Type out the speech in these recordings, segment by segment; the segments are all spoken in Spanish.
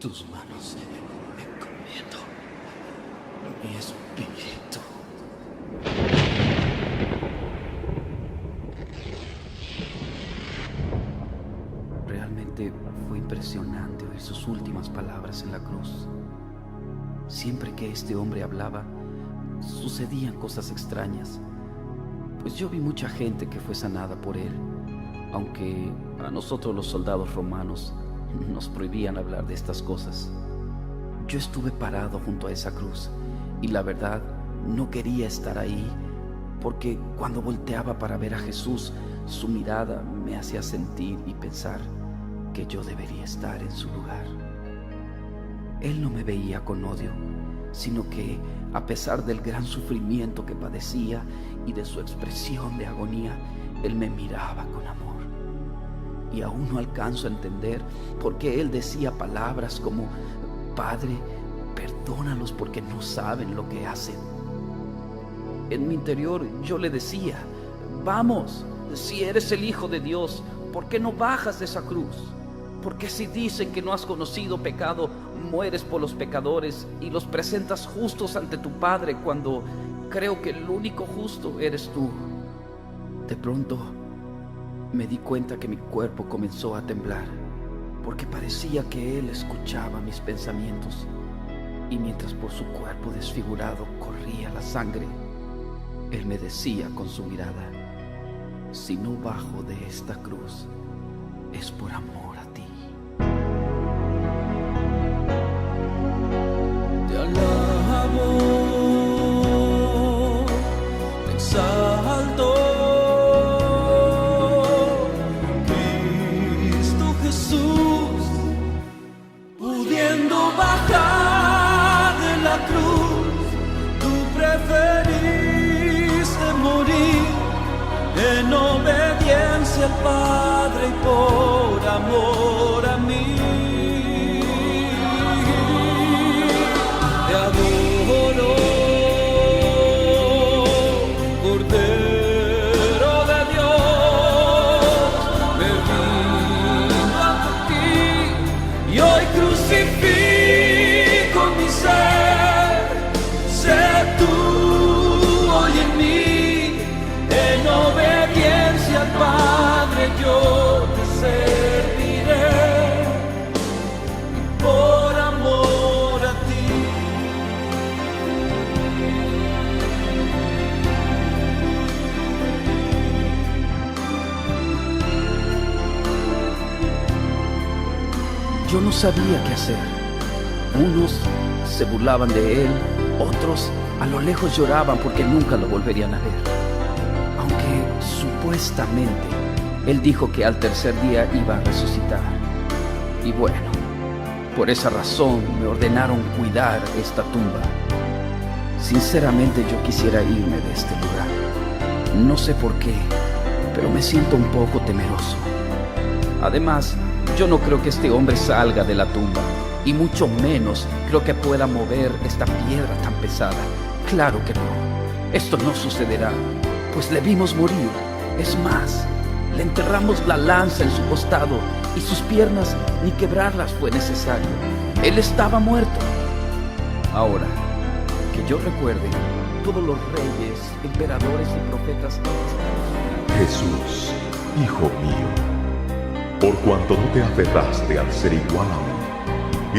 tus manos encomiendo mi espíritu. Realmente fue impresionante oír sus últimas palabras en la cruz. Siempre que este hombre hablaba, sucedían cosas extrañas, pues yo vi mucha gente que fue sanada por él, aunque a nosotros los soldados romanos nos prohibían hablar de estas cosas. Yo estuve parado junto a esa cruz y la verdad no quería estar ahí, porque cuando volteaba para ver a Jesús, su mirada me hacía sentir y pensar que yo debería estar en su lugar. Él no me veía con odio, sino que a pesar del gran sufrimiento que padecía y de su expresión de agonía, Él me miraba con amor. Y aún no alcanzo a entender por qué Él decía palabras como: Padre, perdónalos porque no saben lo que hacen. En mi interior yo le decía: vamos, si eres el Hijo de Dios, ¿por qué no bajas de esa cruz? Porque si dicen que no has conocido pecado, mueres por los pecadores y los presentas justos ante tu Padre, cuando creo que el único justo eres tú. De pronto me di cuenta que mi cuerpo comenzó a temblar, porque parecía que Él escuchaba mis pensamientos, y mientras por su cuerpo desfigurado corría la sangre, Él me decía con su mirada: si no bajo de esta cruz, es por amor a ti. Te alabo, te exalto, Cristo Jesús, pudiendo bajar de la cruz, tú preferiste morir en obediencia al Padre y por amor a mí. Te adoro, Cordero de Dios, me rindo ante ti y hoy crucifico mi ser. Sé tú hoy en mí, en obediencia al Padre yo te serviré, y por amor a ti. Yo no sabía qué hacer. Unos se burlaban de él, otros a lo lejos lloraban porque nunca lo volverían a ver. Aunque supuestamente Él dijo que al tercer día iba a resucitar. Y bueno, por esa razón me ordenaron cuidar esta tumba. Sinceramente yo quisiera irme de este lugar. No sé por qué, pero me siento un poco temeroso. Además, yo no creo que este hombre salga de la tumba, y mucho menos creo que pueda mover esta piedra tan pesada. Claro que no, esto no sucederá, pues le vimos morir. Es más, le enterramos la lanza en su costado y sus piernas ni quebrarlas fue necesario. Él estaba muerto. Ahora, que yo recuerde, todos los reyes, emperadores y profetas... Jesús, Hijo mío, por cuanto no te aferraste al ser igual a mí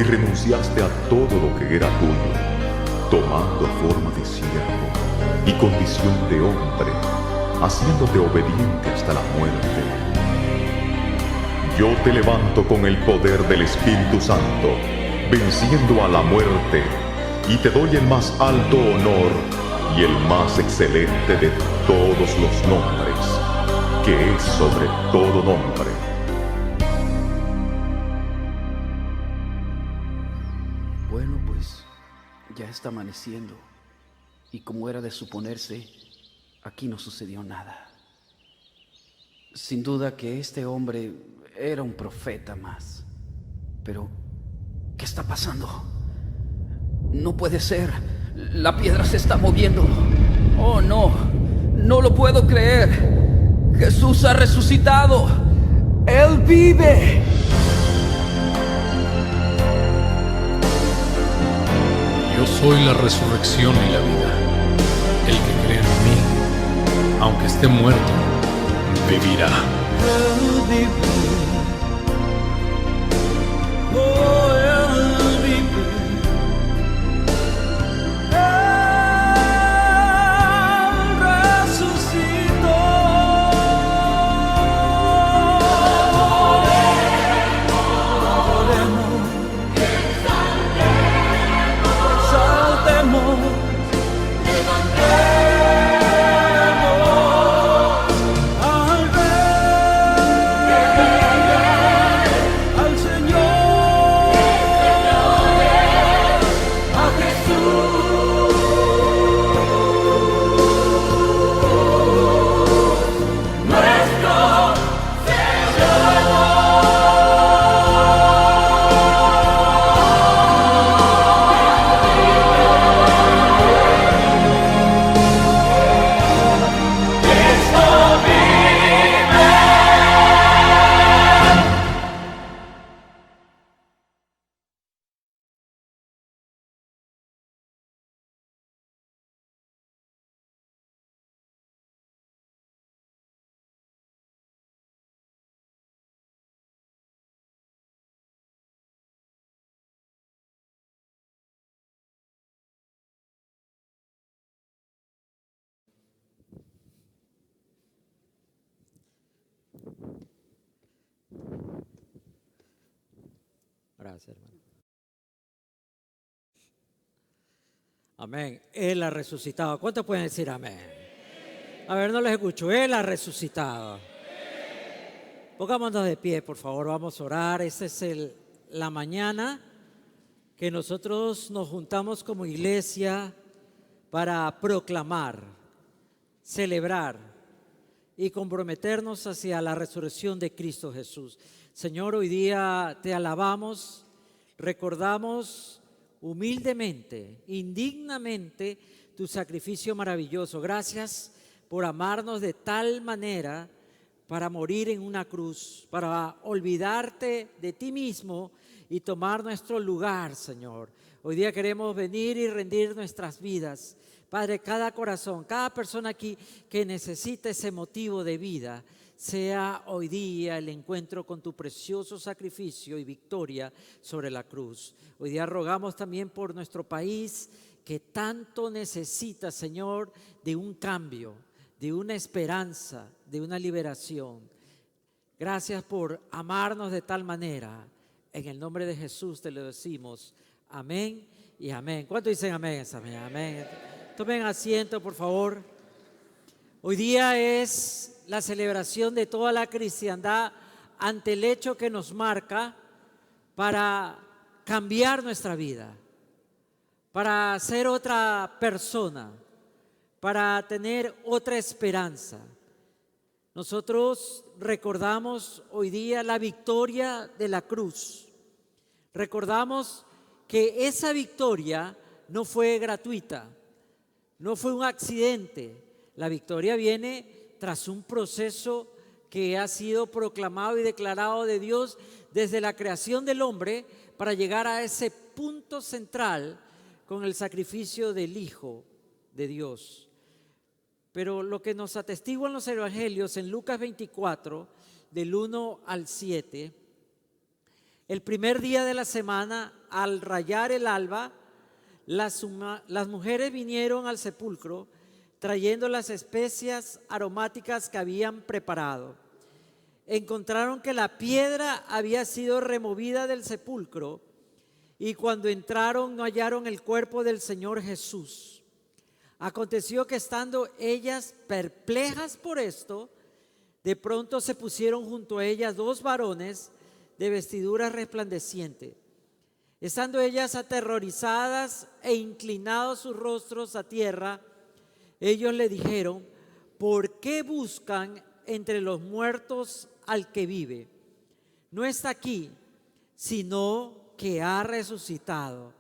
y renunciaste a todo lo que era tuyo, tomando forma de siervo y condición de hombre, haciéndote obediente hasta la muerte. Yo te levanto con el poder del Espíritu Santo, venciendo a la muerte, y te doy el más alto honor y el más excelente de todos los nombres, que es sobre todo nombre. Bueno, pues ya está amaneciendo, y como era de suponerse, aquí no sucedió nada. Sin duda que este hombre era un profeta más. Pero, ¿qué está pasando? No puede ser. La piedra se está moviendo. Oh, no. No lo puedo creer. Jesús ha resucitado. Él vive. Yo soy la resurrección y la vida. El que cree en mí, aunque esté muerto, vivirá. Gracias, hermano. Amén. Él ha resucitado. ¿Cuántos pueden decir amén? A ver, no les escucho. Él ha resucitado. Pongámonos de pie, por favor. Vamos a orar. Esta es la mañana que nosotros nos juntamos como iglesia para proclamar, celebrar y comprometernos hacia la resurrección de Cristo Jesús. Señor, hoy día te alabamos, recordamos humildemente, indignamente tu sacrificio maravilloso. Gracias por amarnos de tal manera para morir en una cruz, para olvidarte de ti mismo y tomar nuestro lugar, Señor. Hoy día queremos venir y rendir nuestras vidas. Padre, cada corazón, cada persona aquí que necesita ese motivo de vida, sea hoy día el encuentro con tu precioso sacrificio y victoria sobre la cruz. Hoy día rogamos también por nuestro país que tanto necesita, Señor, de un cambio, de una esperanza, de una liberación. Gracias por amarnos de tal manera. En el nombre de Jesús te lo decimos. Amén y amén. ¿Cuántos dicen amén? Amén. Tomen asiento, por favor. Hoy día es la celebración de toda la cristiandad ante el hecho que nos marca para cambiar nuestra vida, para ser otra persona, para tener otra esperanza. Nosotros recordamos hoy día la victoria de la cruz. Recordamos que esa victoria no fue gratuita. No fue un accidente. La victoria viene tras un proceso que ha sido proclamado y declarado de Dios desde la creación del hombre para llegar a ese punto central con el sacrificio del Hijo de Dios. Pero lo que nos atestiguan los evangelios en Lucas 24, del 1 al 7, el primer día de la semana, al rayar el alba, las mujeres vinieron al sepulcro trayendo las especias aromáticas que habían preparado. Encontraron que la piedra había sido removida del sepulcro y cuando entraron no hallaron el cuerpo del Señor Jesús. Aconteció que estando ellas perplejas por esto, de pronto se pusieron junto a ellas dos varones de vestiduras resplandecientes. Estando ellas aterrorizadas e inclinados sus rostros a tierra, ellos le dijeron: ¿por qué buscan entre los muertos al que vive? No está aquí, sino que ha resucitado.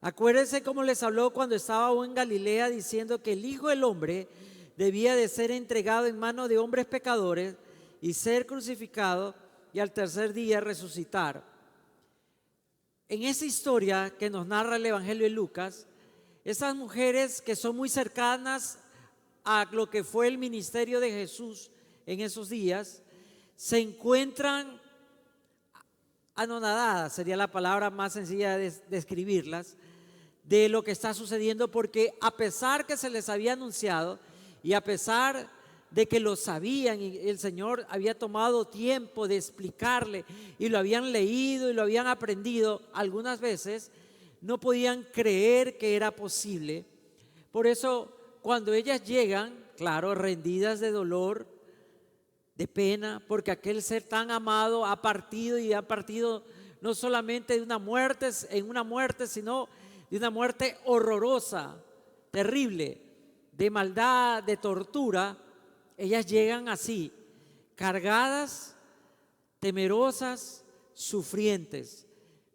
Acuérdense cómo les habló cuando estaba aún en Galilea, diciendo que el Hijo del Hombre debía de ser entregado en manos de hombres pecadores y ser crucificado y al tercer día resucitar. En esa historia que nos narra el Evangelio de Lucas, Esas mujeres que son muy cercanas a lo que fue el ministerio de Jesús en esos días, se encuentran anonadadas, sería la palabra más sencilla de describirlas, de lo que está sucediendo, porque a pesar que se les había anunciado y a pesar de que lo sabían y el Señor había tomado tiempo de explicarle y lo habían leído y lo habían aprendido, algunas veces no podían creer que era posible. Por eso cuando ellas llegan, claro, rendidas de dolor, de pena, porque aquel ser tan amado ha partido, y ha partido no solamente de una muerte, en una muerte, sino de una muerte horrorosa, terrible, de maldad, de tortura. Ellas llegan así, cargadas, temerosas, sufrientes,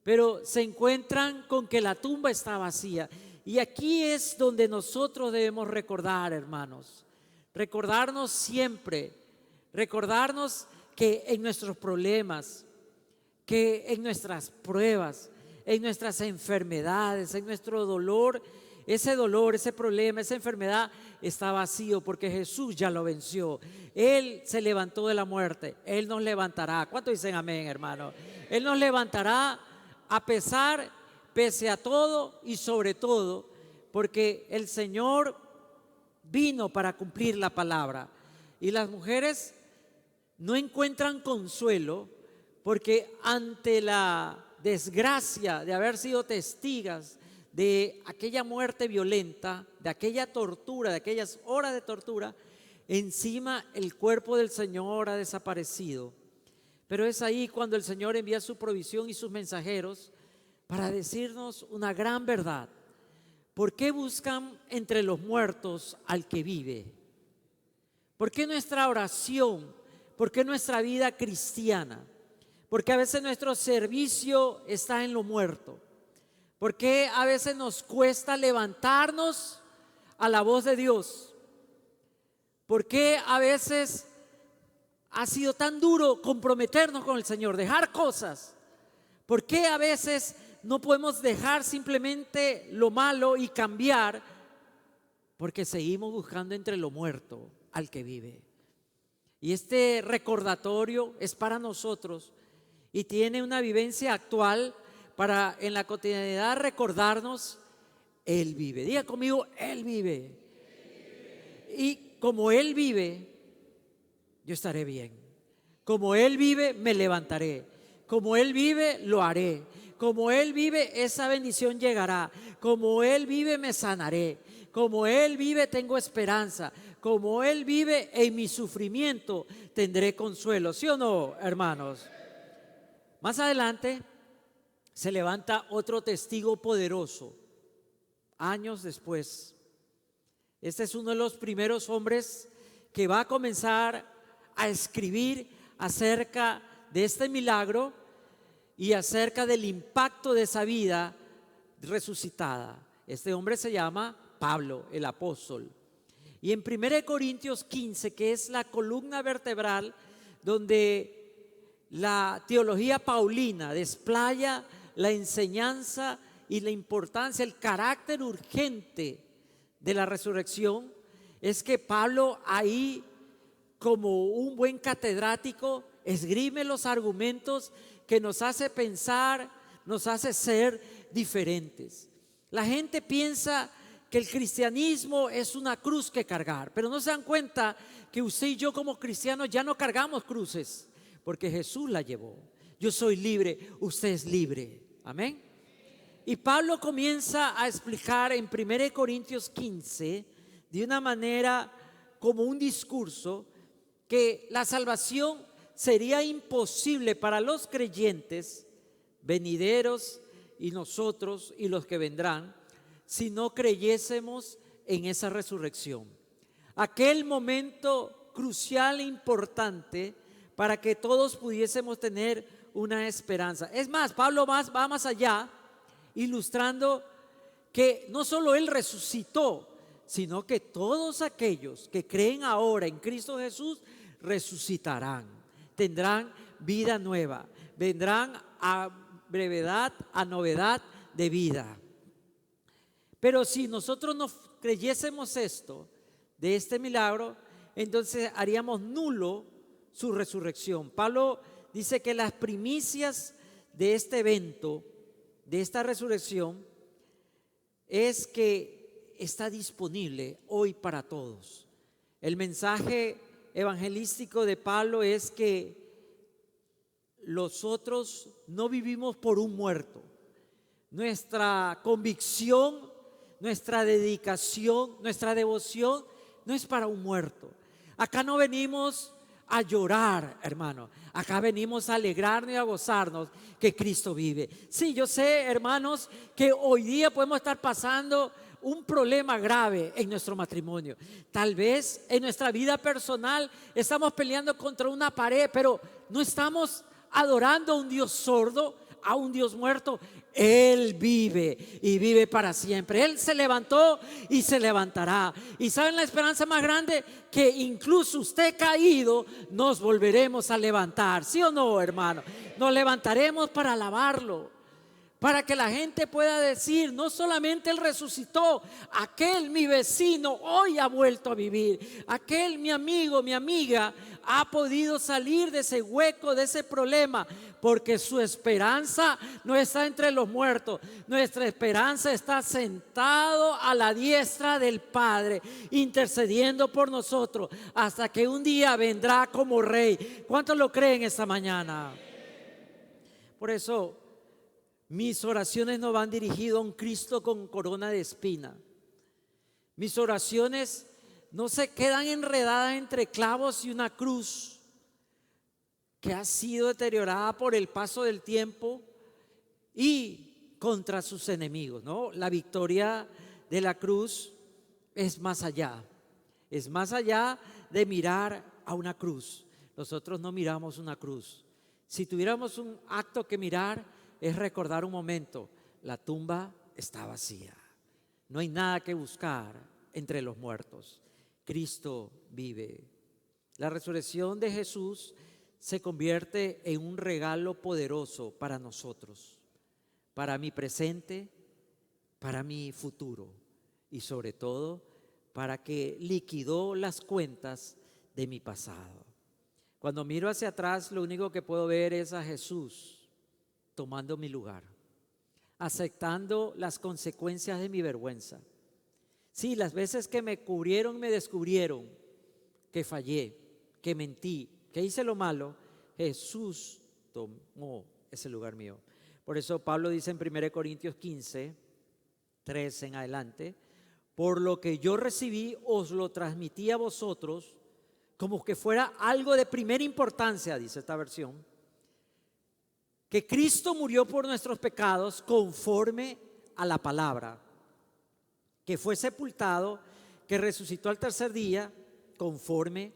pero se encuentran con que la tumba está vacía. Y aquí es donde nosotros debemos recordar, hermanos, recordarnos siempre, recordarnos que en nuestros problemas, que en nuestras pruebas, en nuestras enfermedades, en nuestro dolor, ese problema, esa enfermedad está vacío, porque Jesús ya lo venció. Él se levantó de la muerte, Él nos levantará. ¿Cuántos dicen amén, hermano? Él nos levantará pese a todo y sobre todo, porque el Señor vino para cumplir la palabra. Y las mujeres no encuentran consuelo, porque ante la desgracia de haber sido testigos de aquella muerte violenta, de aquella tortura, de aquellas horas de tortura, encima el cuerpo del Señor ha desaparecido. Pero es ahí cuando el Señor envía su provisión y sus mensajeros para decirnos una gran verdad. ¿Por qué buscan entre los muertos al que vive? ¿Por qué nuestra oración? ¿Por qué nuestra vida cristiana? Porque a veces nuestro servicio está en lo muerto. Porque a veces nos cuesta levantarnos a la voz de Dios. Porque a veces ha sido tan duro comprometernos con el Señor, dejar cosas. Porque a veces no podemos dejar simplemente lo malo y cambiar, porque seguimos buscando entre lo muerto al que vive. Y este recordatorio es para nosotros y tiene una vivencia actual para en la cotidianidad recordarnos: Él vive. Diga conmigo: Él vive. Y como Él vive, yo estaré bien. Como Él vive, me levantaré. Como Él vive, lo haré. Como Él vive, esa bendición llegará. Como Él vive, me sanaré. Como Él vive, tengo esperanza. Como Él vive, en mi sufrimiento tendré consuelo. ¿Sí o no, hermanos? Más adelante se levanta otro testigo poderoso, años después. Este es uno de los primeros hombres que va a comenzar a escribir acerca de este milagro y acerca del impacto de esa vida resucitada. Este hombre se llama Pablo, el apóstol. Y en 1 Corintios 15, que es la columna vertebral donde la teología paulina desplaya la enseñanza y la importancia, el carácter urgente de la resurrección, es que Pablo ahí, como un buen catedrático, esgrime los argumentos que nos hace pensar, nos hace ser diferentes. La gente piensa que el cristianismo es una cruz que cargar, pero no se dan cuenta que usted y yo como cristianos ya no cargamos cruces, porque Jesús la llevó. Yo soy libre, usted es libre. Amén. Y Pablo comienza a explicar en 1 Corintios 15 de una manera como un discurso que la salvación sería imposible para los creyentes venideros y nosotros y los que vendrán si no creyésemos en esa resurrección. Aquel momento crucial e importante para que todos pudiésemos tener una esperanza. Es más, Pablo va más allá, ilustrando que no solo Él resucitó, sino que todos aquellos que creen ahora en Cristo Jesús resucitarán, tendrán vida nueva, vendrán a brevedad, a novedad de vida. Pero si nosotros no creyésemos esto, de este milagro, entonces haríamos nulo su resurrección. Pablo dice que las primicias de este evento, de esta resurrección, es que está disponible hoy para todos. El mensaje evangelístico de Pablo es que nosotros no vivimos por un muerto. Nuestra convicción, nuestra dedicación, nuestra devoción no es para un muerto. Acá no venimos a llorar, hermano. Acá venimos a alegrarnos y a gozarnos que Cristo vive. Sí, yo sé, hermanos, que hoy día podemos estar pasando un problema grave en nuestro matrimonio. Tal vez en nuestra vida personal estamos peleando contra una pared, pero no estamos adorando a un Dios sordo, a un Dios muerto. Él vive y vive para siempre. Él se levantó y se levantará. Y ¿saben la esperanza más grande? Que incluso usted caído, nos volveremos a levantar. ¿Sí o no, hermano? Nos levantaremos para alabarlo, para que la gente pueda decir, no solamente Él resucitó, aquel mi vecino hoy ha vuelto a vivir, aquel mi amigo, mi amiga ha podido salir de ese hueco, de ese problema, porque su esperanza no está entre los muertos, nuestra esperanza está sentado a la diestra del Padre, intercediendo por nosotros, hasta que un día vendrá como Rey. ¿Cuántos lo creen esta mañana? Por eso mis oraciones no van dirigidas a un Cristo con corona de espina. Mis oraciones no se quedan enredadas entre clavos y una cruz que ha sido deteriorada por el paso del tiempo y contra sus enemigos, ¿no? La victoria de la cruz es más allá de mirar a una cruz. Nosotros no miramos una cruz. Si tuviéramos un acto que mirar, es recordar un momento: la tumba está vacía, no hay nada que buscar entre los muertos. Cristo vive. La resurrección de Jesús se convierte en un regalo poderoso para nosotros, para mi presente, para mi futuro y sobre todo para que liquidó las cuentas de mi pasado. Cuando miro hacia atrás, lo único que puedo ver es a Jesús tomando mi lugar, aceptando las consecuencias de mi vergüenza. Sí, las veces que me cubrieron, me descubrieron que fallé, que mentí, que hice lo malo, Jesús tomó ese lugar mío. Por eso Pablo dice en 1 Corintios 15, 3 en adelante: por lo que yo recibí, os lo transmití a vosotros como que fuera algo de primera importancia, dice esta versión, que Cristo murió por nuestros pecados conforme a la palabra, que fue sepultado, que resucitó al tercer día conforme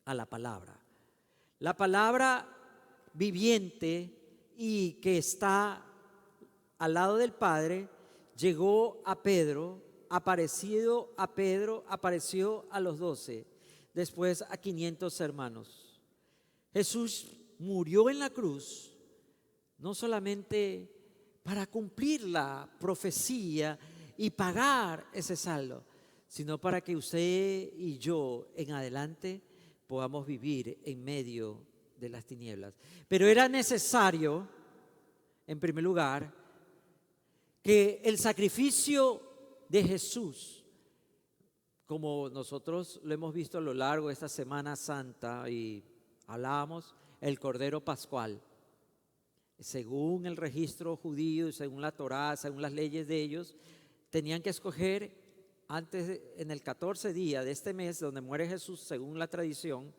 a la palabra. La palabra viviente y que está al lado del Padre llegó a Pedro, apareció a los 12, después a 500 hermanos. Jesús murió en la cruz no solamente para cumplir la profecía y pagar ese saldo, sino para que usted y yo en adelante podamos vivir en medio de las tinieblas. Pero era necesario, en primer lugar, que el sacrificio de Jesús, como nosotros lo hemos visto a lo largo de esta Semana Santa y hablábamos, el Cordero Pascual, según el registro judío, según la Torá, según las leyes de ellos, tenían que escoger en el 14 día de este mes donde muere Jesús, según la tradición,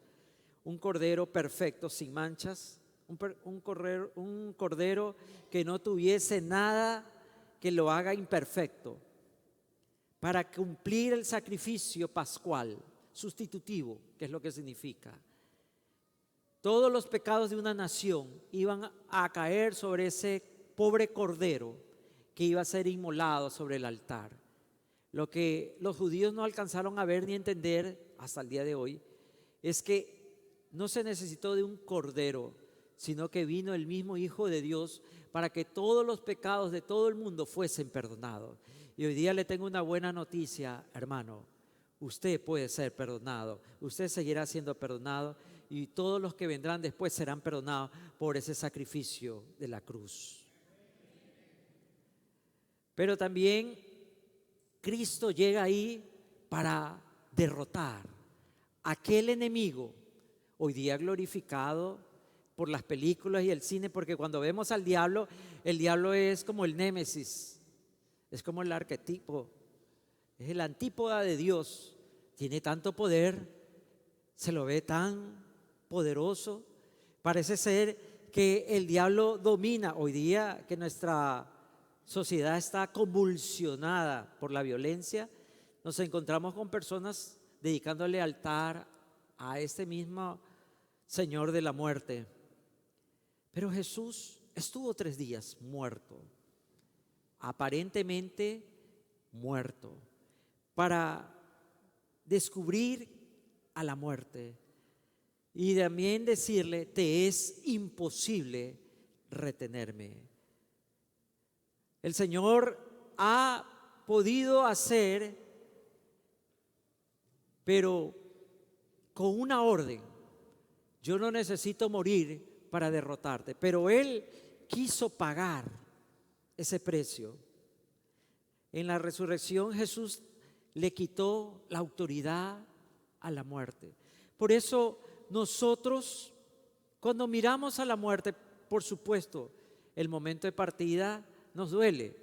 un cordero perfecto, sin manchas, un cordero que no tuviese nada que lo haga imperfecto, para cumplir el sacrificio pascual, sustitutivo, que es lo que significa. Todos los pecados de una nación iban a caer sobre ese pobre cordero que iba a ser inmolado sobre el altar. Lo que los judíos no alcanzaron a ver ni entender hasta el día de hoy es que no se necesitó de un cordero, sino que vino el mismo Hijo de Dios para que todos los pecados de todo el mundo fuesen perdonados. Y hoy día le tengo una buena noticia, hermano. Usted puede ser perdonado, usted seguirá siendo perdonado y todos los que vendrán después serán perdonados por ese sacrificio de la cruz. Pero también Cristo llega ahí para derrotar a aquel enemigo, hoy día glorificado por las películas y el cine, porque cuando vemos al diablo, el diablo es como el némesis, es como el arquetipo, es el antípoda de Dios. Tiene tanto poder, se lo ve tan poderoso. Parece ser que el diablo domina. Hoy día que nuestra sociedad está convulsionada por la violencia, nos encontramos con personas dedicándole altar a este mismo Señor de la muerte. Pero Jesús estuvo 3 días muerto, aparentemente muerto, para descubrir a la muerte y también decirle: te es imposible retenerme. El Señor ha podido hacer, pero con una orden: yo no necesito morir para derrotarte, pero Él quiso pagar ese precio. En la resurrección Jesús le quitó la autoridad a la muerte. Por eso nosotros, cuando miramos a la muerte, por supuesto, el momento de partida nos duele,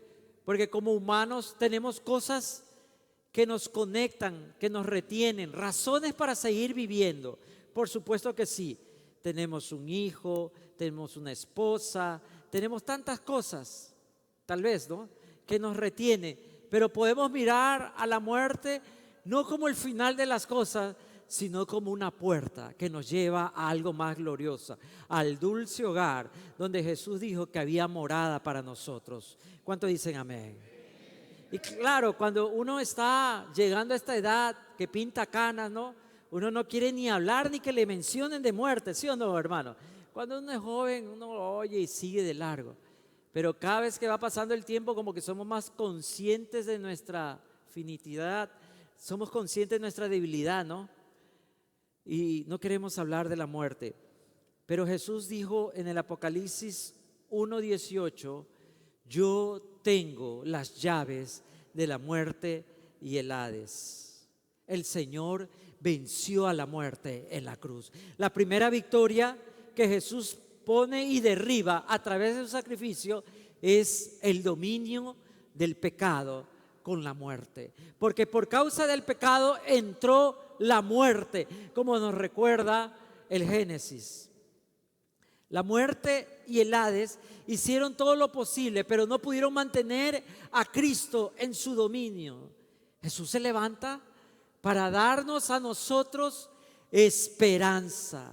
porque como humanos tenemos cosas que nos conectan, que nos retienen, razones para seguir viviendo. Por supuesto que sí, tenemos un hijo, tenemos una esposa, tenemos tantas cosas, tal vez, ¿no?, que nos retiene. Pero podemos mirar a la muerte no como el final de las cosas, sino como una puerta que nos lleva a algo más glorioso, al dulce hogar donde Jesús dijo que había morada para nosotros. ¿Cuántos dicen amén? Y claro, cuando uno está llegando a esta edad que pinta canas, ¿no?, uno no quiere ni hablar ni que le mencionen de muerte, ¿sí o no, hermano? Cuando uno es joven, uno oye y sigue de largo. Pero cada vez que va pasando el tiempo, como que somos más conscientes de nuestra finitidad, somos conscientes de nuestra debilidad, ¿no? Y no queremos hablar de la muerte. Pero Jesús dijo en el Apocalipsis 1:18: yo tengo las llaves de la muerte y el Hades. El Señor venció a la muerte en la cruz. La primera victoria que Jesús pone y derriba a través de su sacrificio es el dominio del pecado con la muerte, porque por causa del pecado entró la muerte, como nos recuerda el Génesis. La muerte y el Hades hicieron todo lo posible, pero no pudieron mantener a Cristo en su dominio. Jesús se levanta para darnos a nosotros esperanza.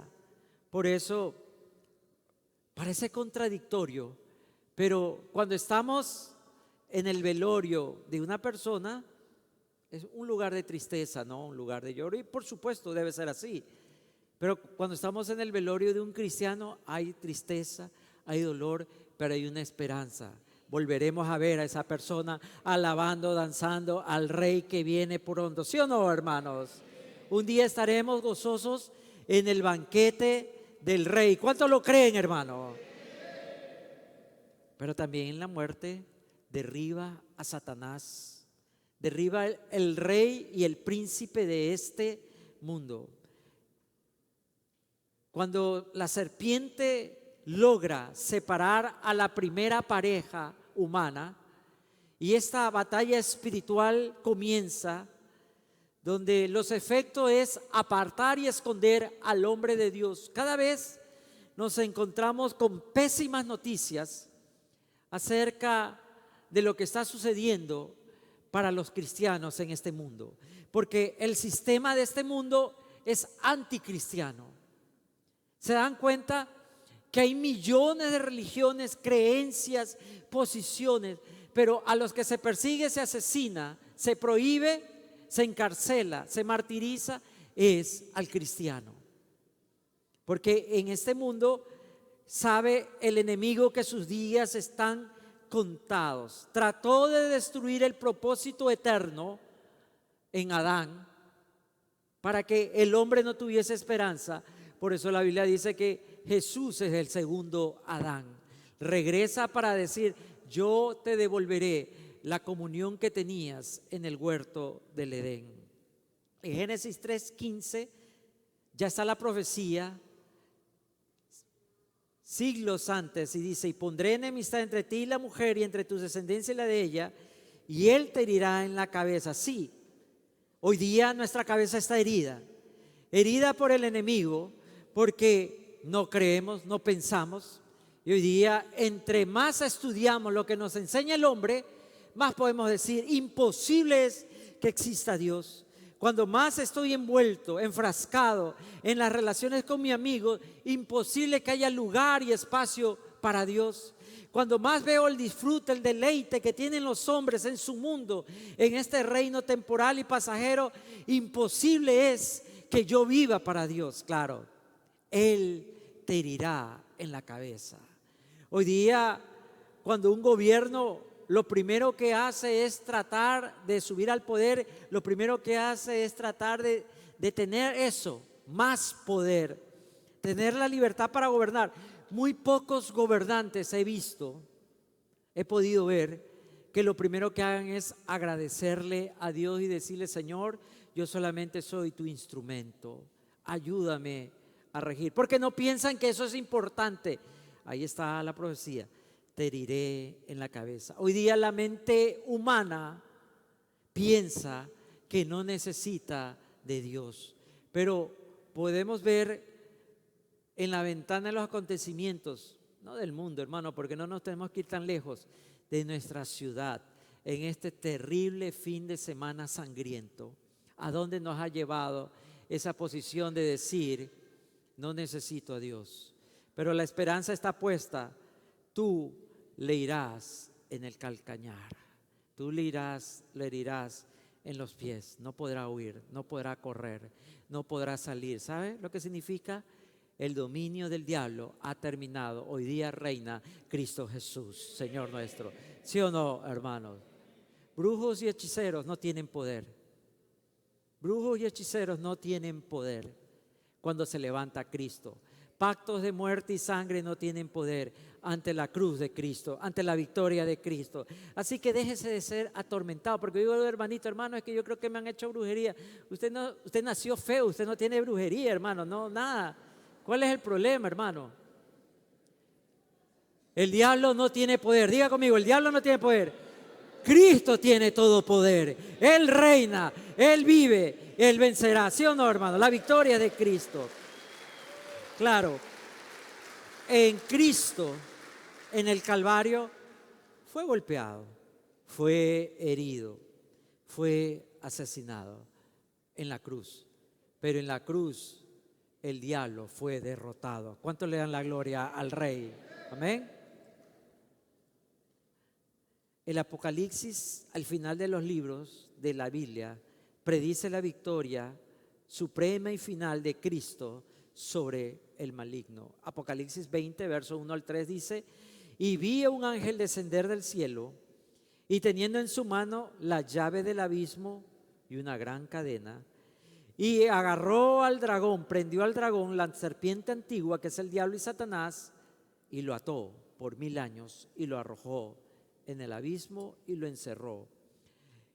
Por eso parece contradictorio, pero cuando estamos en el velorio de una persona, es un lugar de tristeza, ¿no? Un lugar de lloro, y por supuesto debe ser así. Pero cuando estamos en el velorio de un cristiano, hay tristeza, hay dolor, pero hay una esperanza. Volveremos a ver a esa persona alabando, danzando al Rey que viene pronto. ¿Sí o no, hermanos? Un día estaremos gozosos en el banquete del Rey. ¿Cuántos lo creen, hermano? Pero también la muerte derriba a Satanás, derriba el rey y el príncipe de este mundo. Cuando la serpiente logra separar a la primera pareja humana y esta batalla espiritual comienza, donde los efectos es apartar y esconder al hombre de Dios. Cada vez nos encontramos con pésimas noticias acerca de lo que está sucediendo para los cristianos en este mundo, porque el sistema de este mundo es anticristiano. ¿Se dan cuenta que hay millones de religiones, creencias, posiciones, pero a los que se persigue, se asesina, se prohíbe, se encarcela, se martiriza, es al cristiano? Porque en este mundo sabe el enemigo que sus días están contados. Trató de destruir el propósito eterno en Adán para que el hombre no tuviese esperanza. Por eso la Biblia dice que Jesús es el segundo Adán. Regresa para decir: yo te devolveré la comunión que tenías en el huerto del Edén. En Génesis 3:15 ya está la profecía siglos antes, y dice: y pondré enemistad entre ti y la mujer, y entre tu descendencia y la de ella, y él te herirá en la cabeza. Sí, hoy día nuestra cabeza está herida por el enemigo, porque no creemos, no pensamos. Y hoy día, entre más estudiamos lo que nos enseña el hombre, más podemos decir: imposible es que exista Dios. Cuando más estoy envuelto, enfrascado en las relaciones con mi amigo, imposible que haya lugar y espacio para Dios. Cuando más veo el disfrute, el deleite que tienen los hombres en su mundo, en este reino temporal y pasajero, imposible es que yo viva para Dios. Claro, Él te herirá en la cabeza. Hoy día, cuando un gobierno lo primero que hace es tratar de subir al poder, lo primero que hace es tratar de tener eso, más poder, tener la libertad para gobernar. Muy pocos gobernantes he podido ver que lo primero que hagan es agradecerle a Dios y decirle: Señor, yo solamente soy tu instrumento, ayúdame a regir, porque no piensan que eso es importante. Ahí está la profecía: te heriré en la cabeza. Hoy día la mente humana piensa que no necesita de Dios, pero podemos ver en la ventana de los acontecimientos, no del mundo, hermano, porque no nos tenemos que ir tan lejos, de nuestra ciudad, en este terrible fin de semana sangriento, a dónde nos ha llevado esa posición de decir: no necesito a Dios. Pero la esperanza está puesta: tú le irás en el calcañar, tú le herirás en los pies. No podrá huir, no podrá correr, no podrá salir. ¿Sabe lo que significa? El dominio del diablo ha terminado. Hoy día reina Cristo Jesús, Señor nuestro. ¿Sí o no, hermanos? Brujos y hechiceros no tienen poder. Brujos y hechiceros no tienen poder cuando se levanta Cristo. Pactos de muerte y sangre no tienen poder ante la cruz de Cristo, ante la victoria de Cristo. Así que déjese de ser atormentado, porque digo: hermano, es que yo creo que me han hecho brujería. Usted nació feo, usted no tiene brujería, hermano, no, nada. ¿Cuál es el problema, hermano? El diablo no tiene poder. Diga conmigo: el diablo no tiene poder. Cristo tiene todo poder. Él reina, Él vive, Él vencerá. ¿Sí o no, hermano? La victoria de Cristo. Claro, en Cristo, en el Calvario, fue golpeado, fue herido, fue asesinado en la cruz. Pero en la cruz el diablo fue derrotado. ¿Cuántos le dan la gloria al Rey? Amén. El Apocalipsis, al final de los libros de la Biblia, predice la victoria suprema y final de Cristo sobre el maligno. Apocalipsis 20, verso 1 al 3 dice: y vi a un ángel descender del cielo, y teniendo en su mano la llave del abismo y una gran cadena, y agarró al dragón, prendió al dragón, la serpiente antigua, que es el diablo y Satanás, y lo ató por 1000 años y lo arrojó en el abismo y lo encerró.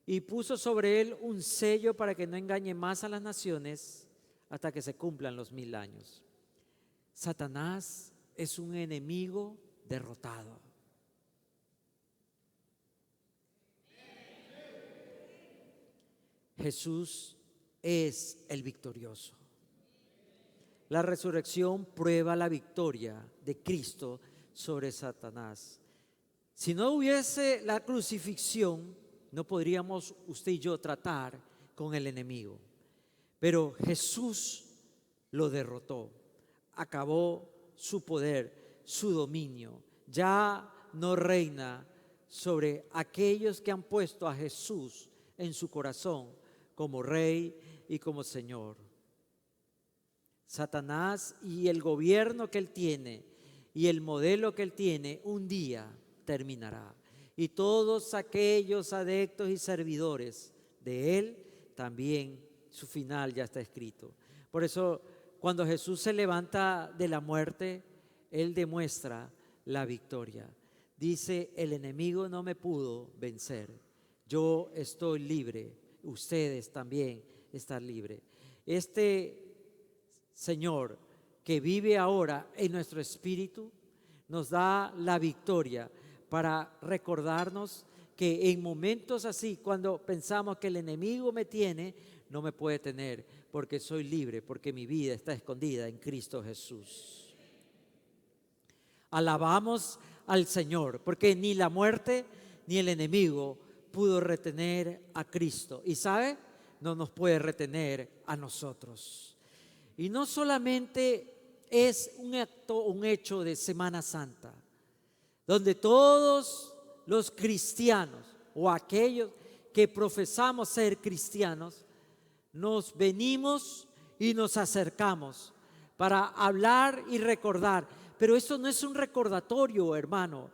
Y puso sobre él un sello para que no engañe más a las naciones hasta que se cumplan los 1000 años. Satanás es un enemigo derrotado. Jesús es el victorioso. La resurrección prueba la victoria de Cristo sobre Satanás. Si no hubiese la crucifixión, no podríamos usted y yo tratar con el enemigo. Pero Jesús lo derrotó, acabó su poder, su dominio. Ya no reina sobre aquellos que han puesto a Jesús en su corazón como Rey y como Señor. Satanás y el gobierno que él tiene y el modelo que Él tiene un día terminará. Y todos aquellos adeptos y servidores de Él, también su final ya está escrito. Por eso, cuando Jesús se levanta de la muerte, Él demuestra la victoria. Dice, el enemigo no me pudo vencer. Yo estoy libre. Ustedes también están libres. Este Señor que vive ahora en nuestro espíritu nos da la victoria para recordarnos que en momentos así, cuando pensamos que el enemigo me tiene, no me puede tener, porque soy libre, porque mi vida está escondida en Cristo Jesús. Alabamos al Señor, porque ni la muerte ni el enemigo pudo retener a Cristo. Y ¿sabe? No nos puede retener a nosotros. Y no solamente es un hecho de Semana Santa, donde todos los cristianos o aquellos que profesamos ser cristianos, nos venimos y nos acercamos para hablar y recordar. Pero eso no es un recordatorio, hermano.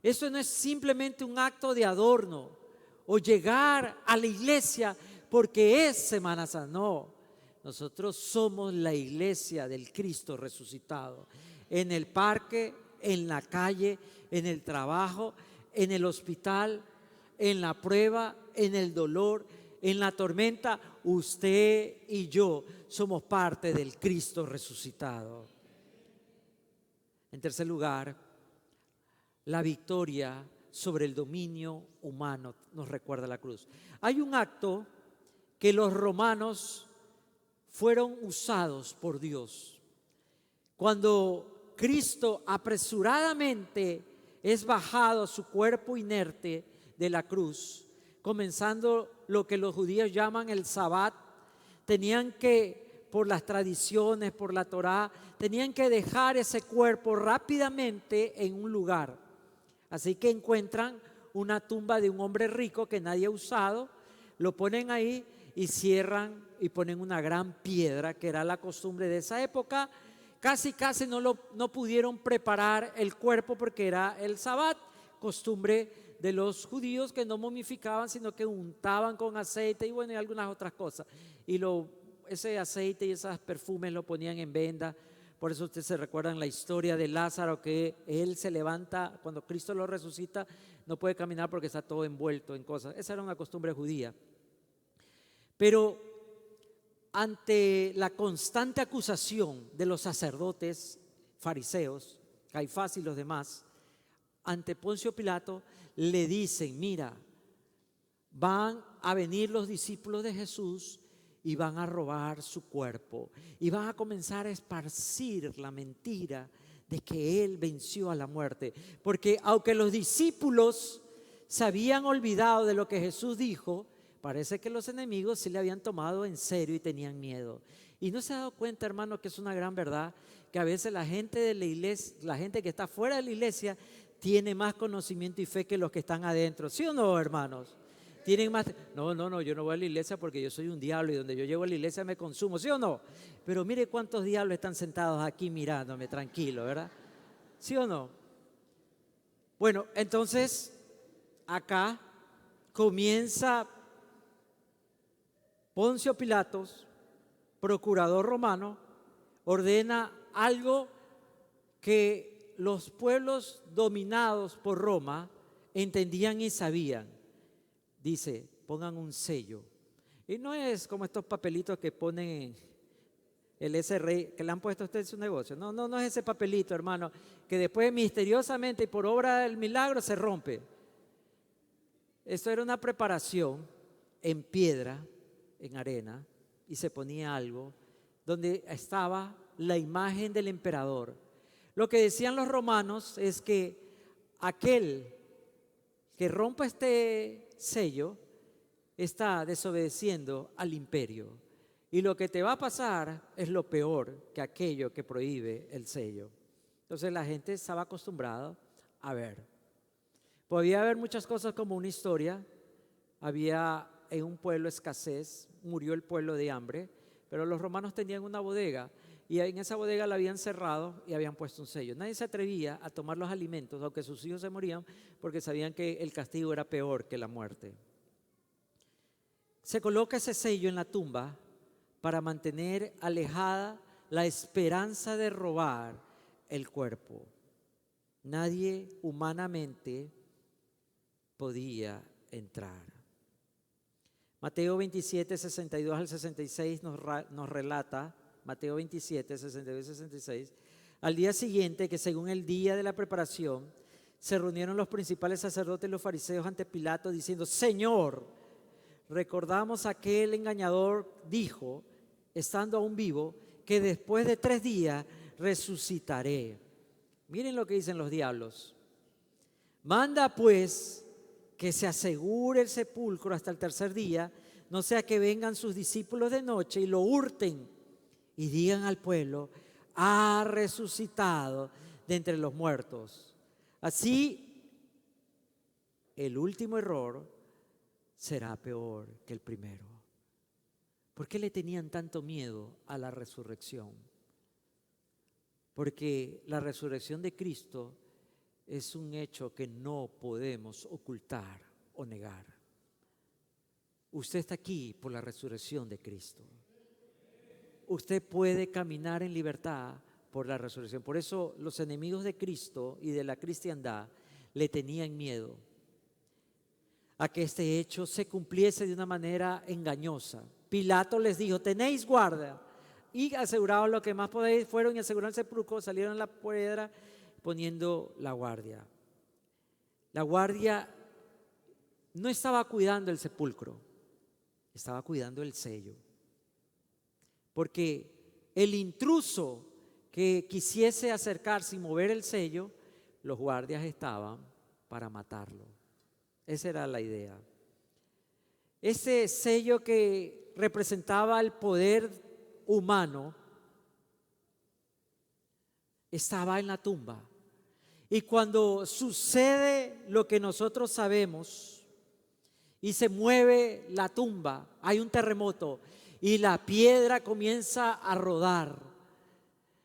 Eso no es simplemente un acto de adorno o llegar a la iglesia porque es Semana Santa. No, nosotros somos la iglesia del Cristo resucitado. En el parque, en la calle, en el trabajo, en el hospital, en la prueba, en el dolor, en la tormenta, usted y yo somos parte del Cristo resucitado. En tercer lugar, la victoria sobre el dominio humano nos recuerda la cruz. Hay un acto que los romanos fueron usados por Dios. Cuando Cristo apresuradamente es bajado a su cuerpo inerte de la cruz, comenzando lo que los judíos llaman el Sabbat, tenían que, por las tradiciones, por la Torá, tenían que dejar ese cuerpo rápidamente en un lugar. Así que encuentran una tumba de un hombre rico que nadie ha usado, lo ponen ahí y cierran y ponen una gran piedra, que era la costumbre de esa época. Casi no pudieron preparar el cuerpo porque era el Sabbat, costumbre de los judíos que no momificaban, sino que untaban con aceite y bueno, y algunas otras cosas. Y ese aceite y esos perfumes lo ponían en venda. Por eso ustedes se recuerdan la historia de Lázaro, que él se levanta, cuando Cristo lo resucita, no puede caminar porque está todo envuelto en cosas. Esa era una costumbre judía. Pero ante la constante acusación de los sacerdotes fariseos, Caifás y los demás, ante Poncio Pilato le dicen, mira, van a venir los discípulos de Jesús y van a robar su cuerpo y van a comenzar a esparcir la mentira de que Él venció a la muerte. Porque aunque los discípulos se habían olvidado de lo que Jesús dijo, parece que los enemigos sí le habían tomado en serio y tenían miedo. Y no se ha dado cuenta, hermano, que es una gran verdad, que a veces la gente de la iglesia, la gente que está fuera de la iglesia, tiene más conocimiento y fe que los que están adentro. ¿Sí o no, hermanos? Tienen más. No, yo no voy a la iglesia porque yo soy un diablo y donde yo llego a la iglesia me consumo. ¿Sí o no? Pero mire cuántos diablos están sentados aquí mirándome, tranquilo, ¿verdad? ¿Sí o no? Bueno, entonces, acá comienza Poncio Pilatos, procurador romano, ordena algo que los pueblos dominados por Roma entendían y sabían. Dice, pongan un sello. Y no es como estos papelitos que ponen el SRI, que le han puesto a ustedes su negocio. No es ese papelito, hermano, que después misteriosamente y por obra del milagro se rompe. Esto era una preparación en piedra, en arena, y se ponía algo donde estaba la imagen del emperador. Lo que decían los romanos es que aquel que rompa este sello está desobedeciendo al imperio, y lo que te va a pasar es lo peor que aquello que prohíbe el sello. Entonces la gente estaba acostumbrada a ver. Podía haber muchas cosas como una historia. Había en un pueblo escasez, murió el pueblo de hambre, pero los romanos tenían una bodega y en esa bodega la habían cerrado y habían puesto un sello. Nadie se atrevía a tomar los alimentos, aunque sus hijos se morían, porque sabían que el castigo era peor que la muerte. Se coloca ese sello en la tumba para mantener alejada la esperanza de robar el cuerpo. Nadie humanamente podía entrar. Mateo 27, 62 al 66 nos relata, Mateo 27, 62 y 66, al día siguiente, que según el día de la preparación, se reunieron los principales sacerdotes y los fariseos ante Pilato diciendo: Señor, recordamos aquel engañador dijo, estando aún vivo, que después de 3 días resucitaré. Miren lo que dicen los diablos. Manda pues que se asegure el sepulcro hasta el 3er día, no sea que vengan sus discípulos de noche y lo hurten y digan al pueblo: ha resucitado de entre los muertos. Así, el último error será peor que el primero. ¿Por qué le tenían tanto miedo a la resurrección? Porque la resurrección de Cristo es un hecho que no podemos ocultar o negar. Usted está aquí por la resurrección de Cristo. Usted puede caminar en libertad por la resurrección. Por eso los enemigos de Cristo y de la cristiandad le tenían miedo a que este hecho se cumpliese de una manera engañosa. Pilato les dijo: tenéis guardia, y asegurados lo que más podéis. Fueron y aseguraron el sepulcro, salieron a la piedra poniendo la guardia. La guardia no estaba cuidando el sepulcro, estaba cuidando el sello. Porque el intruso que quisiese acercarse y mover el sello, los guardias estaban para matarlo. Esa era la idea. Ese sello que representaba el poder humano estaba en la tumba. Y cuando sucede lo que nosotros sabemos y se mueve la tumba, hay un terremoto y la piedra comienza a rodar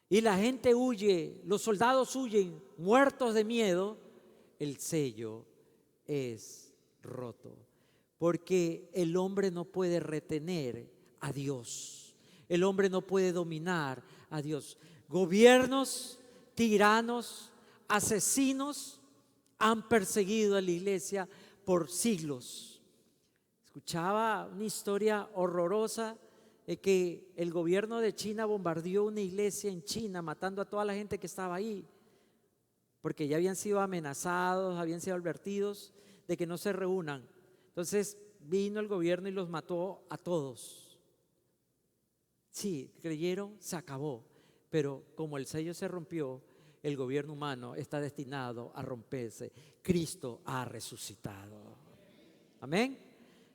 y la gente huye, los soldados huyen muertos de miedo, el sello es roto. Porque el hombre no puede retener a Dios. El hombre no puede dominar a Dios. Gobiernos, tiranos, asesinos han perseguido a la iglesia por siglos. Escuchaba una historia horrorosa de que el gobierno de China bombardeó una iglesia en China, matando a toda la gente que estaba ahí, porque ya habían sido amenazados, habían sido advertidos de que no se reúnan. Entonces vino el gobierno y los mató a todos. Sí, creyeron, se acabó. Pero como el sello se rompió, el gobierno humano está destinado a romperse. Cristo ha resucitado. Amén.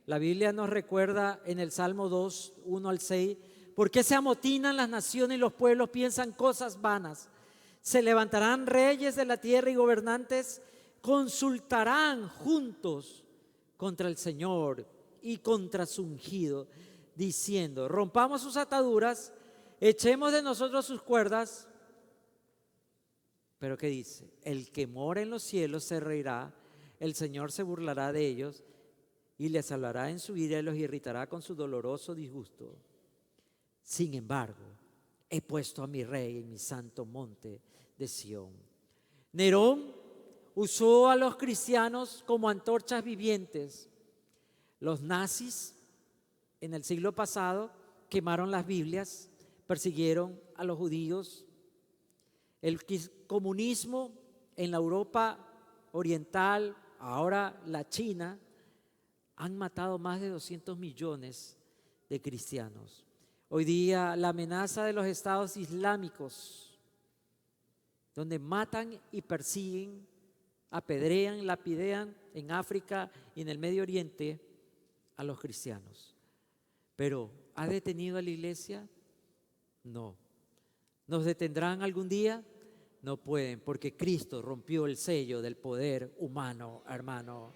La Biblia nos recuerda en el Salmo 2, 1 al 6, ¿por qué se amotinan las naciones y los pueblos piensan cosas vanas? Se levantarán reyes de la tierra y gobernantes consultarán juntos contra el Señor y contra su ungido, diciendo: rompamos sus ataduras, echemos de nosotros sus cuerdas. Pero ¿qué dice? El que mora en los cielos se reirá, el Señor se burlará de ellos y les hablará en su ira y los irritará con su doloroso disgusto. Sin embargo, he puesto a mi rey en mi santo monte de Sión. Nerón usó a los cristianos como antorchas vivientes. Los nazis en el siglo pasado quemaron las Biblias, persiguieron a los judíos. El comunismo en la Europa oriental, ahora la China, han matado más de 200 millones de cristianos. Hoy día la amenaza de los estados islámicos, donde matan y persiguen, apedrean, lapidean en África y en el Medio Oriente a los cristianos. Pero ¿ha detenido a la iglesia? No. ¿Nos detendrán algún día? No pueden, porque Cristo rompió el sello del poder humano, hermano.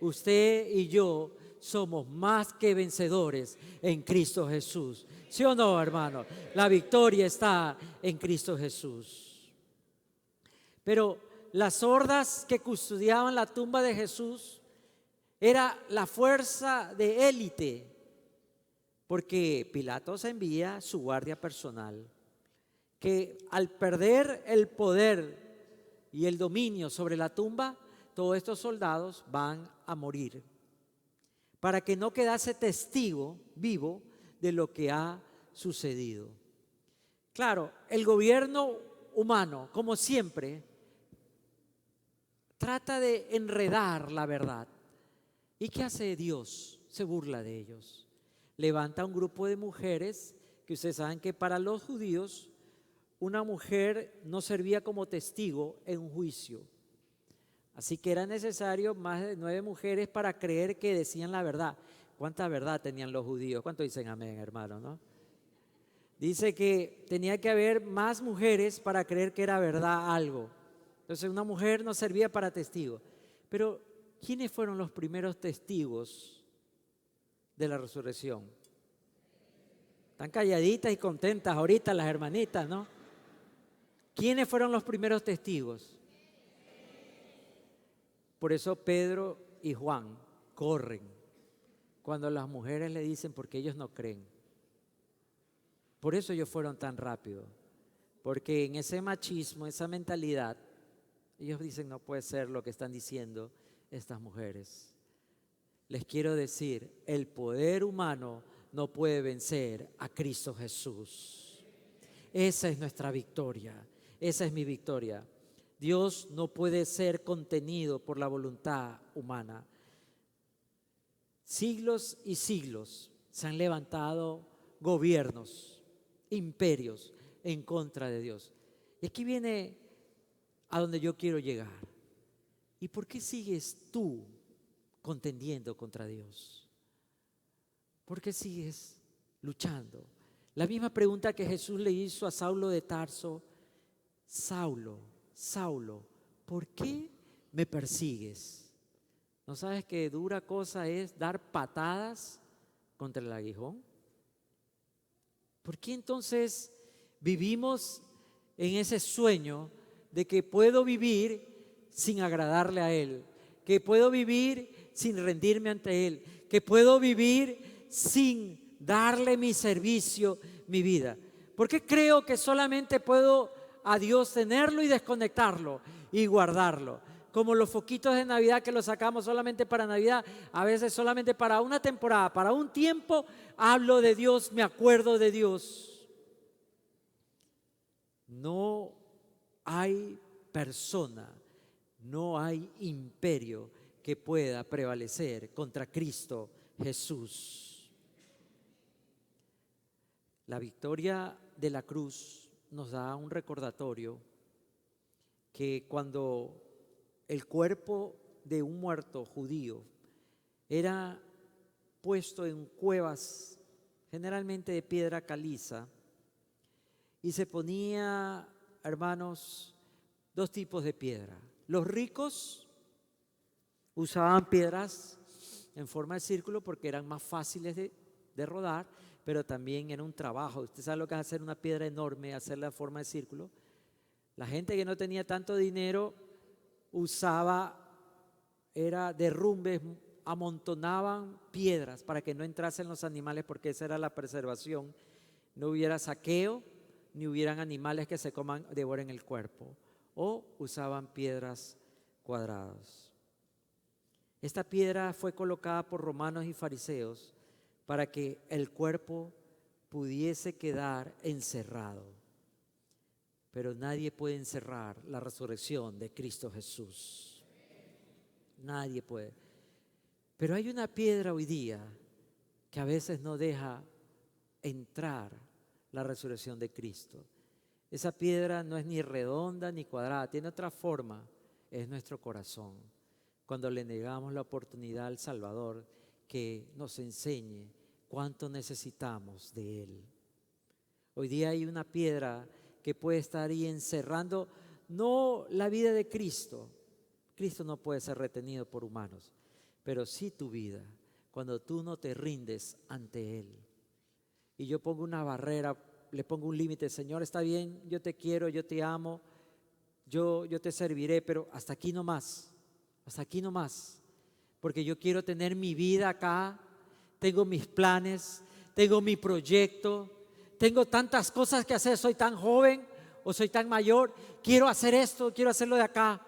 usted y yo somos más que vencedores en Cristo Jesús. ¿Sí o no, hermano? La victoria está en Cristo Jesús. Pero las hordas que custodiaban la tumba de Jesús era la fuerza de élite, porque Pilatos envía su guardia personal, que al perder el poder y el dominio sobre la tumba, todos estos soldados van a morir, para que no quedase testigo vivo de lo que ha sucedido. Claro, el gobierno humano, como siempre, trata de enredar la verdad. ¿Y qué hace Dios? Se burla de ellos. Levanta un grupo de mujeres, que ustedes saben que para los judíos una mujer no servía como testigo en un juicio. Así que era necesario más de 9 mujeres para creer que decían la verdad. ¿Cuánta verdad tenían los judíos? ¿Cuánto dicen amén, hermano, no? Dice que tenía que haber más mujeres para creer que era verdad algo. Entonces una mujer no servía para testigo. Pero ¿quiénes fueron los primeros testigos de la resurrección? Están calladitas y contentas ahorita las hermanitas, ¿no? ¿Quiénes fueron los primeros testigos? Por eso Pedro y Juan corren cuando las mujeres le dicen, porque ellos no creen. Por eso ellos fueron tan rápido, porque en ese machismo, esa mentalidad, ellos dicen, no puede ser lo que están diciendo estas mujeres. Les quiero decir, el poder humano no puede vencer a Cristo Jesús. Esa es nuestra victoria, esa es mi victoria. Dios no puede ser contenido por la voluntad humana. Siglos y siglos se han levantado gobiernos, imperios en contra de Dios. Y aquí viene a donde yo quiero llegar. ¿Y por qué sigues tú contendiendo contra Dios? ¿Por qué sigues luchando? La misma pregunta que Jesús le hizo a Saulo de Tarso: Saulo, Saulo, ¿por qué me persigues? ¿No sabes qué dura cosa es dar patadas contra el aguijón? ¿Por qué entonces vivimos en ese sueño de que puedo vivir sin agradarle a Él, que puedo vivir sin rendirme ante Él, que puedo vivir sin darle mi servicio, mi vida? ¿Por qué creo que solamente puedo a Dios tenerlo y desconectarlo y guardarlo? Como los foquitos de Navidad que los sacamos solamente para Navidad, a veces solamente para una temporada, para un tiempo, hablo de Dios, me acuerdo de Dios. No hay persona, no hay imperio que pueda prevalecer contra Cristo Jesús. La victoria de la cruz nos da un recordatorio que cuando el cuerpo de un muerto judío era puesto en cuevas, generalmente de piedra caliza, y se ponía, hermanos, 2 tipos de piedra. Los ricos usaban piedras en forma de círculo porque eran más fáciles de rodar, pero también era un trabajo. Usted sabe lo que es hacer una piedra enorme, hacerla en forma de círculo. La gente que no tenía tanto dinero era derrumbes, amontonaban piedras para que no entrasen los animales, porque esa era la preservación. No hubiera saqueo, ni hubieran animales que se devoren el cuerpo. O usaban piedras cuadradas. Esta piedra fue colocada por romanos y fariseos para que el cuerpo pudiese quedar encerrado. Pero nadie puede encerrar la resurrección de Cristo Jesús. Nadie puede. Pero hay una piedra hoy día que a veces no deja entrar la resurrección de Cristo. Esa piedra no es ni redonda ni cuadrada, tiene otra forma, es nuestro corazón. Cuando le negamos la oportunidad al Salvador que nos enseñe cuánto necesitamos de Él. Hoy día hay una piedra que puede estar ahí encerrando no la vida de Cristo. Cristo no puede ser retenido por humanos, pero sí tu vida, cuando tú no te rindes ante Él. Y yo pongo una barrera, le pongo un límite. Señor, está bien, yo te quiero, yo te amo, yo te serviré, pero hasta aquí no más, porque yo quiero tener mi vida acá, tengo mis planes, tengo mi proyecto, tengo tantas cosas que hacer, soy tan joven o soy tan mayor, quiero hacer esto, quiero hacerlo de acá.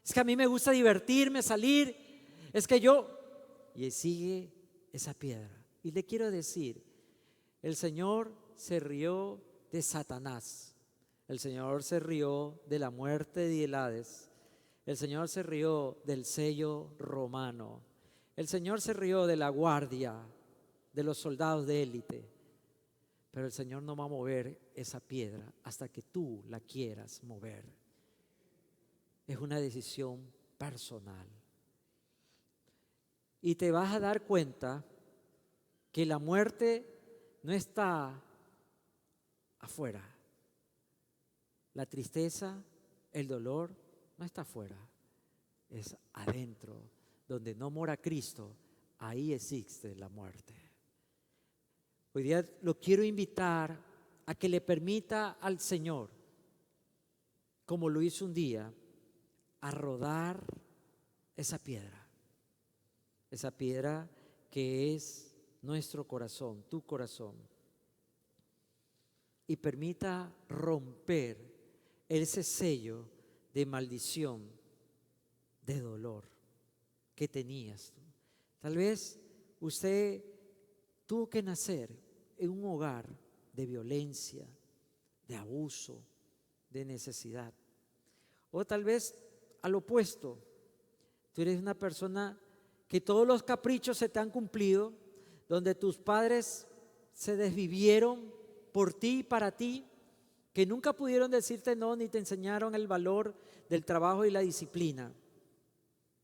Es que a mí me gusta divertirme, salir, es que y sigue esa piedra. Y le quiero decir, el Señor se rió de Satanás, el Señor se rió de la muerte de el Hades, el Señor se rió del sello romano, el Señor se rió de la guardia, de los soldados de élite, pero el Señor no va a mover esa piedra hasta que tú la quieras mover. Es una decisión personal. Y te vas a dar cuenta que la muerte no está afuera. La tristeza, el dolor, no está afuera. Es adentro. Donde no mora Cristo, ahí existe la muerte. Hoy día lo quiero invitar a que le permita al Señor, como lo hizo un día, a rodar esa piedra que es nuestro corazón, tu corazón, y permita romper ese sello de maldición, de dolor que tenías. Tal vez usted tuvo que nacer en un hogar de violencia, de abuso, de necesidad. O tal vez al opuesto, tú eres una persona que todos los caprichos se te han cumplido, donde tus padres se desvivieron por ti y para ti, que nunca pudieron decirte no ni te enseñaron el valor del trabajo y la disciplina,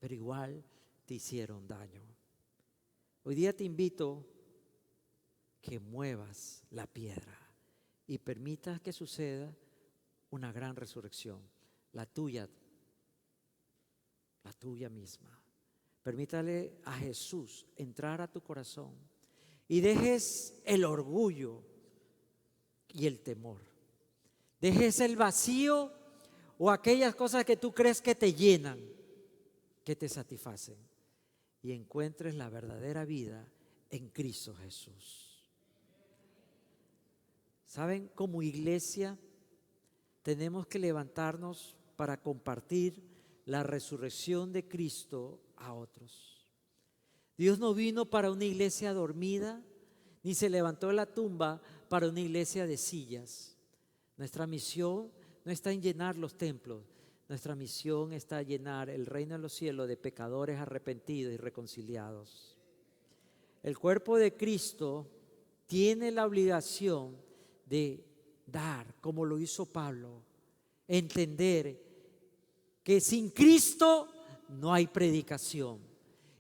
pero igual te hicieron daño. Hoy día te invito que muevas la piedra y permitas que suceda una gran resurrección, la tuya misma. Permítale a Jesús entrar a tu corazón y dejes el orgullo y el temor. Dejes el vacío o aquellas cosas que tú crees que te llenan, que te satisfacen, y encuentres la verdadera vida en Cristo Jesús. ¿Saben? Como iglesia tenemos que levantarnos para compartir la resurrección de Cristo a otros. Dios no vino para una iglesia dormida, ni se levantó de la tumba para una iglesia de sillas. Nuestra misión no está en llenar los templos, nuestra misión está en llenar el reino de los cielos de pecadores arrepentidos y reconciliados. El cuerpo de Cristo tiene la obligación de dar, como lo hizo Pablo, entender que sin Cristo no hay predicación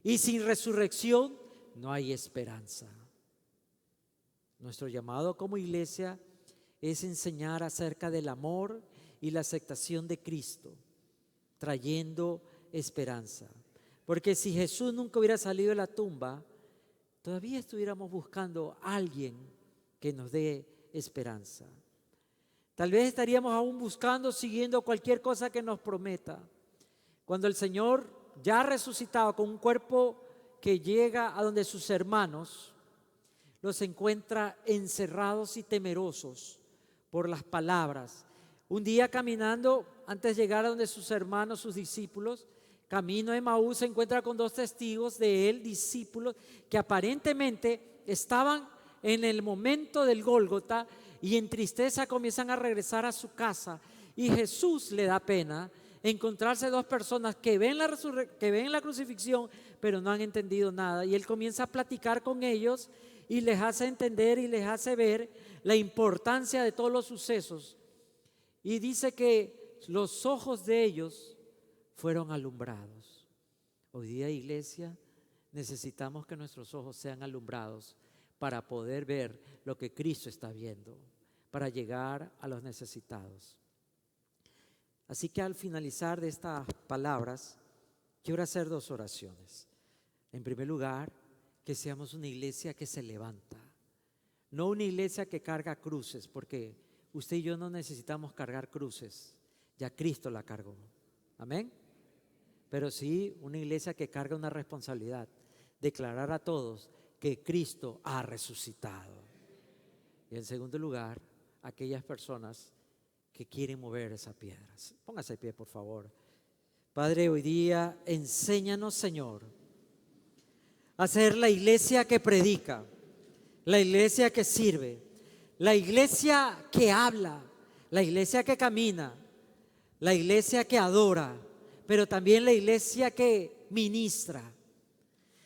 y sin resurrección no hay esperanza. Nuestro llamado como iglesia es enseñar acerca del amor y la aceptación de Cristo, trayendo esperanza. Porque si Jesús nunca hubiera salido de la tumba, todavía estuviéramos buscando a alguien que nos dé esperanza. Tal vez estaríamos aún buscando, siguiendo cualquier cosa que nos prometa. Cuando el Señor ya resucitado con un cuerpo que llega a donde sus hermanos, los encuentra encerrados y temerosos por las palabras. Un día caminando, antes de llegar a donde sus hermanos, sus discípulos, camino a Emaús, se encuentra con dos testigos de él, discípulos, que aparentemente estaban en el momento del Gólgota y en tristeza comienzan a regresar a su casa. Y Jesús le da pena encontrarse dos personas que ven la crucifixión, pero no han entendido nada. Y él comienza a platicar con ellos y les hace entender y les hace ver la importancia de todos los sucesos. Y dice que los ojos de ellos fueron alumbrados. Hoy día, iglesia, necesitamos que nuestros ojos sean alumbrados para poder ver lo que Cristo está viendo, para llegar a los necesitados. Así que al finalizar de estas palabras, quiero hacer dos oraciones. En primer lugar, que seamos una iglesia que se levanta, no una iglesia que carga cruces, porque usted y yo no necesitamos cargar cruces, ya Cristo la cargó. Amén. Pero sí una iglesia que carga una responsabilidad, declarar a todos que Cristo ha resucitado. Y en segundo lugar, aquellas personas que quieren mover esas piedras. Póngase de pie, por favor. Padre, hoy día enséñanos, Señor, a ser la iglesia que predica, la iglesia que sirve, la iglesia que habla, la iglesia que camina, la iglesia que adora, pero también la iglesia que ministra.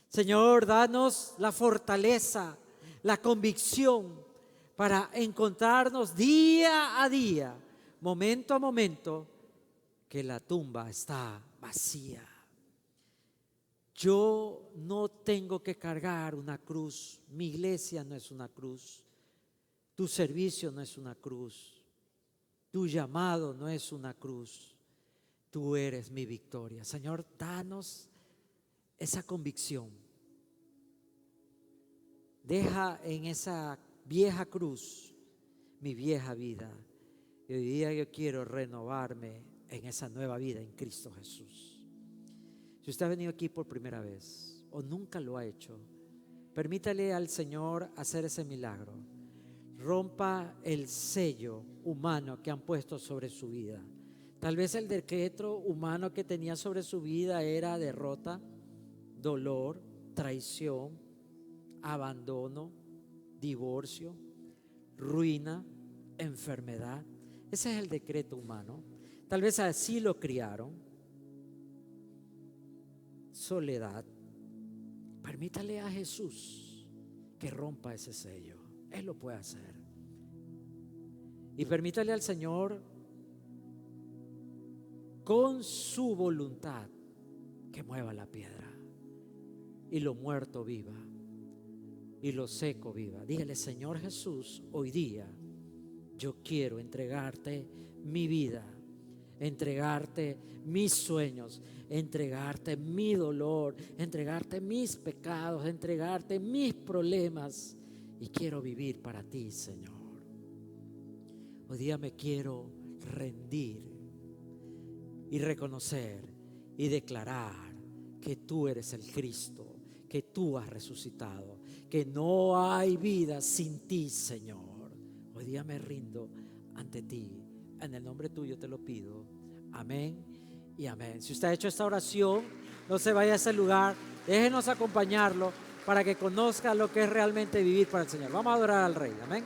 Señor, danos la fortaleza, la convicción para encontrarnos día a día, momento a momento, que la tumba está vacía. Yo no tengo que cargar una cruz, mi iglesia no es una cruz, tu servicio no es una cruz, tu llamado no es una cruz, tú eres mi victoria. Señor, danos esa convicción. Deja en esa vieja cruz mi vieja vida. Y hoy día yo quiero renovarme en esa nueva vida en Cristo Jesús. Si usted ha venido aquí por primera vez o nunca lo ha hecho, permítale al Señor hacer ese milagro. Rompa el sello humano que han puesto sobre su vida. Tal vez el decreto humano que tenía sobre su vida era derrota, dolor, traición, abandono, divorcio, ruina, enfermedad. Ese es el decreto humano. Tal vez así lo criaron. Soledad. Permítale a Jesús que rompa ese sello. Él lo puede hacer. Y permítale al Señor con su voluntad que mueva la piedra y lo muerto viva y lo seco viva. Dígale: Señor Jesús, hoy día yo quiero entregarte mi vida, entregarte mis sueños, entregarte mi dolor, entregarte mis pecados, entregarte mis problemas, y quiero vivir para ti, Señor. Hoy día me quiero rendir y reconocer y declarar que tú eres el Cristo, que tú has resucitado, que no hay vida sin ti, Señor. Hoy día me rindo ante ti. En el nombre tuyo te lo pido. Amén y amén. Si usted ha hecho esta oración, no se vaya a ese lugar. Déjenos acompañarlo para que conozca lo que es realmente vivir para el Señor. Vamos a adorar al Rey. Amén.